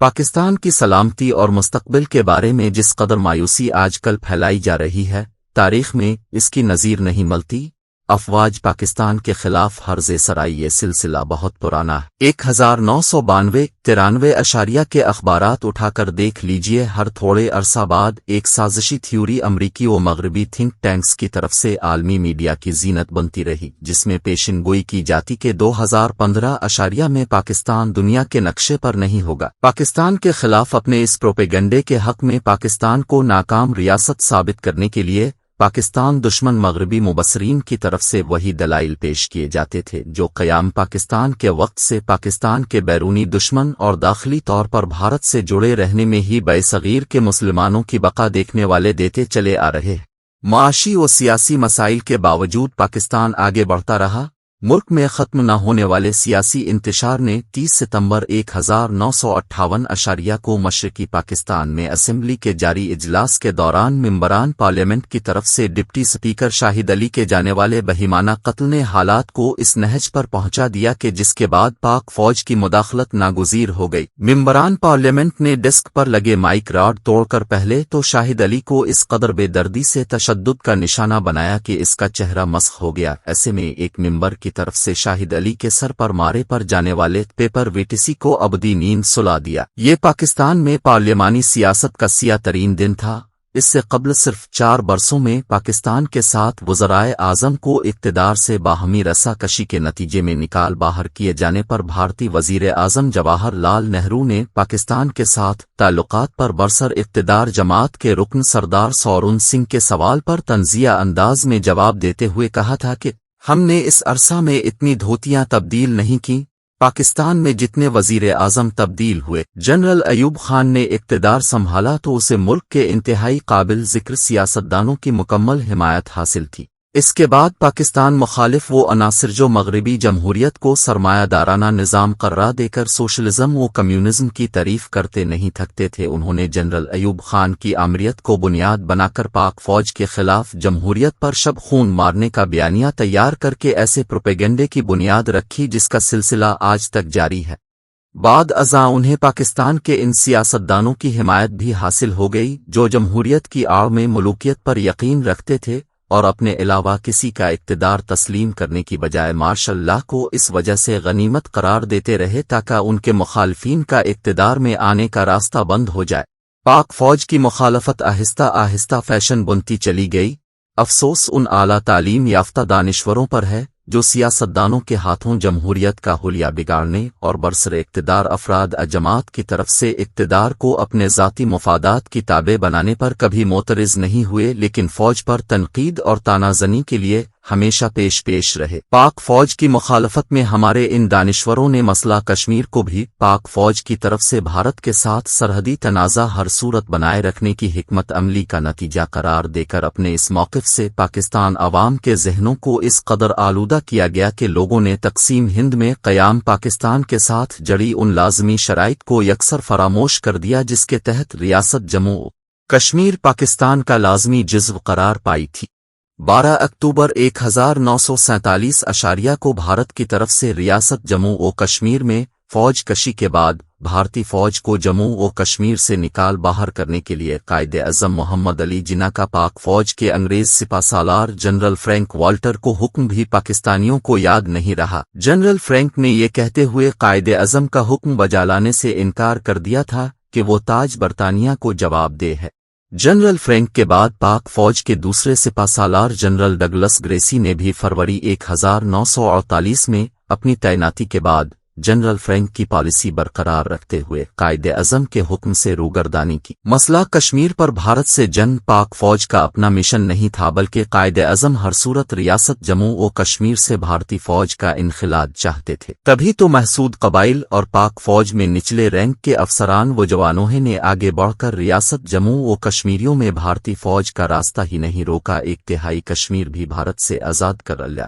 پاکستان کی سلامتی اور مستقبل کے بارے میں جس قدر مایوسی آج کل پھیلائی جا رہی ہے، تاریخ میں اس کی نظیر نہیں ملتی۔ افواج پاکستان کے خلاف حرز سرائی یہ سلسلہ بہت پرانا ہے۔ 1992-93 اشاریہ کے اخبارات اٹھا کر دیکھ لیجئے، ہر تھوڑے عرصہ بعد ایک سازشی تھیوری امریکی و مغربی تھنک ٹینکس کی طرف سے عالمی میڈیا کی زینت بنتی رہی، جس میں پیشن گوئی کی جاتی کہ 2015 اشاریہ میں پاکستان دنیا کے نقشے پر نہیں ہوگا۔ پاکستان کے خلاف اپنے اس پروپیگنڈے کے حق میں پاکستان کو ناکام ریاست ثابت کرنے کے لیے پاکستان دشمن مغربی مبصرین کی طرف سے وہی دلائل پیش کیے جاتے تھے جو قیام پاکستان کے وقت سے پاکستان کے بیرونی دشمن اور داخلی طور پر بھارت سے جڑے رہنے میں ہی برصغیر کے مسلمانوں کی بقا دیکھنے والے دیتے چلے آ رہے ہیں۔ معاشی و سیاسی مسائل کے باوجود پاکستان آگے بڑھتا رہا۔ ملک میں ختم نہ ہونے والے سیاسی انتشار نے 30 ستمبر 1958 کو مشرقی پاکستان میں اسمبلی کے جاری اجلاس کے دوران ممبران پارلیمنٹ کی طرف سے ڈپٹی سپیکر شاہد علی کے جانے والے بہیمانہ قتل نے حالات کو اس نہج پر پہنچا دیا کہ جس کے بعد پاک فوج کی مداخلت ناگزیر ہو گئی۔ ممبران پارلیمنٹ نے ڈیسک پر لگے مائک راڈ توڑ کر پہلے تو شاہد علی کو اس قدر بے دردی سے تشدد کا نشانہ بنایا کہ اس کا چہرہ مسخ ہو گیا۔ ایسے میں ایک ممبر کی طرف سے شاہد علی کے سر پر مارے پر جانے والے پیپر ویٹسی کو ابدی نیند سلا دیا۔ یہ پاکستان میں پارلیمانی سیاست کا سیاہ ترین دن تھا۔ اس سے قبل صرف 4 برسوں میں پاکستان کے ساتھ وزرائے اعظم کو اقتدار سے باہمی رسا کشی کے نتیجے میں نکال باہر کیے جانے پر بھارتی وزیر اعظم جواہر لال نہرو نے پاکستان کے ساتھ تعلقات پر برسر اقتدار جماعت کے رکن سردار سورن سنگھ کے سوال پر طنزیہ انداز میں جواب دیتے ہوئے کہا تھا کہ ہم نے اس عرصہ میں اتنی دھوتیاں تبدیل نہیں کی، پاکستان میں جتنے وزیر اعظم تبدیل ہوئے۔ جنرل ایوب خان نے اقتدار سنبھالا تو اسے ملک کے انتہائی قابل ذکر سیاستدانوں کی مکمل حمایت حاصل تھی۔ اس کے بعد پاکستان مخالف وہ عناصر جو مغربی جمہوریت کو سرمایہ دارانہ نظام قرار دے کر سوشلزم و کمیونزم کی تعریف کرتے نہیں تھکتے تھے، انہوں نے جنرل ایوب خان کی آمریت کو بنیاد بنا کر پاک فوج کے خلاف جمہوریت پر شب خون مارنے کا بیانیہ تیار کر کے ایسے پروپیگنڈے کی بنیاد رکھی جس کا سلسلہ آج تک جاری ہے۔ بعد ازاں انہیں پاکستان کے ان سیاستدانوں کی حمایت بھی حاصل ہو گئی جو جمہوریت کی آڑ میں ملوکیت پر یقین رکھتے تھے اور اپنے علاوہ کسی کا اقتدار تسلیم کرنے کی بجائے مارشل لا کو اس وجہ سے غنیمت قرار دیتے رہے تاکہ ان کے مخالفین کا اقتدار میں آنے کا راستہ بند ہو جائے۔ پاک فوج کی مخالفت آہستہ آہستہ فیشن بنتی چلی گئی۔ افسوس ان اعلیٰ تعلیم یافتہ دانشوروں پر ہے جو سیاستدانوں کے ہاتھوں جمہوریت کا حلیہ بگاڑنے اور برسر اقتدار افراد جماعت کی طرف سے اقتدار کو اپنے ذاتی مفادات کی تابع بنانے پر کبھی معترض نہیں ہوئے، لیکن فوج پر تنقید اور طعنہ زنی کے لیے ہمیشہ پیش رہے۔ پاک فوج کی مخالفت میں ہمارے ان دانشوروں نے مسئلہ کشمیر کو بھی پاک فوج کی طرف سے بھارت کے ساتھ سرحدی تنازع ہر صورت بنائے رکھنے کی حکمت عملی کا نتیجہ قرار دے کر اپنے اس موقف سے پاکستان عوام کے ذہنوں کو اس قدر آلودہ کیا گیا کہ لوگوں نے تقسیم ہند میں قیام پاکستان کے ساتھ جڑی ان لازمی شرائط کو یکسر فراموش کر دیا جس کے تحت ریاست جموں کشمیر پاکستان کا لازمی جزو قرار پائی تھی۔ 12 اکتوبر 1947 کو بھارت کی طرف سے ریاست جموں و کشمیر میں فوج کشی کے بعد بھارتی فوج کو جموں و کشمیر سے نکال باہر کرنے کے لیے قائد اعظم محمد علی جناح کا پاک فوج کے انگریز سپہ سالار جنرل فرینک والٹر کو حکم بھی پاکستانیوں کو یاد نہیں رہا۔ جنرل فرینک نے یہ کہتے ہوئے قائد اعظم کا حکم بجا لانے سے انکار کر دیا تھا کہ وہ تاج برطانیہ کو جواب دہ ہے۔ جنرل فرینک کے بعد پاک فوج کے دوسرے سپہ سالار جنرل ڈگلس گریسی نے بھی فروری 1948 میں اپنی تعیناتی کے بعد جنرل فرینک کی پالیسی برقرار رکھتے ہوئے قائد اعظم کے حکم سے روگردانی کی۔ مسئلہ کشمیر پر بھارت سے جنگ پاک فوج کا اپنا مشن نہیں تھا، بلکہ قائد اعظم ہر صورت ریاست جموں و کشمیر سے بھارتی فوج کا انخلاء چاہتے تھے۔ تبھی تو محسود قبائل اور پاک فوج میں نچلے رینک کے افسران و جوانوں نے آگے بڑھ کر ریاست جموں و کشمیریوں میں بھارتی فوج کا راستہ ہی نہیں روکا، ایک تہائی کشمیر بھی بھارت سے آزاد کر لیا۔